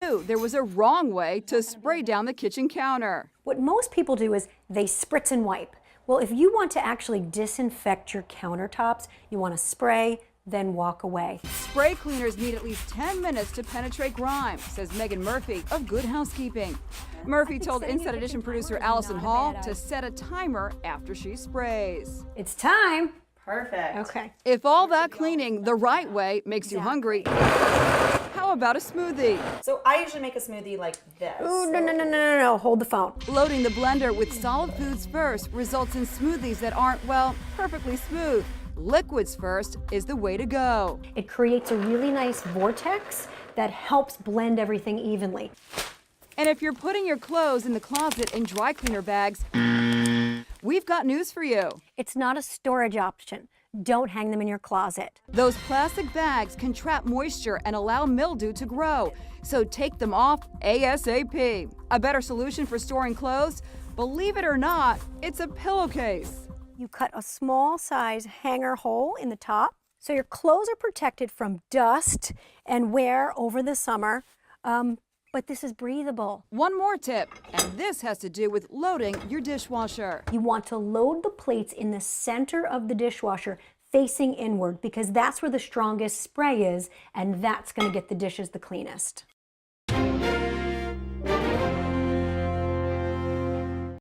There was a wrong way to spray down the kitchen counter. What most people do is they spritz and wipe. Well, if you want to actually disinfect your countertops, you want to spray, then walk away. Spray cleaners need at least 10 minutes to penetrate grime, says Megan Murphy of Good Housekeeping. Murphy told Inside Edition producer Allison Hall to set a timer after she sprays. It's time. Perfect. Okay. If all that cleaning the right way makes you hungry, how about a smoothie? So I usually make a smoothie like this. Ooh, no. Hold the phone. Loading the blender with solid foods first results in smoothies that aren't, well, perfectly smooth. Liquids first is the way to go. It creates a really nice vortex that helps blend everything evenly. And if you're putting your clothes in the closet in dry cleaner bags, we've got news for you. It's not a storage option. Don't hang them in your closet. Those plastic bags can trap moisture and allow mildew to grow, so take them off ASAP. A better solution for storing clothes? Believe it or not, it's a pillowcase. You cut a small size hanger hole in the top so your clothes are protected from dust and wear over the summer. But this is breathable. One more tip, and this has to do with loading your dishwasher. You want to load the plates in the center of the dishwasher facing inward because that's where the strongest spray is, and that's going to get the dishes the cleanest.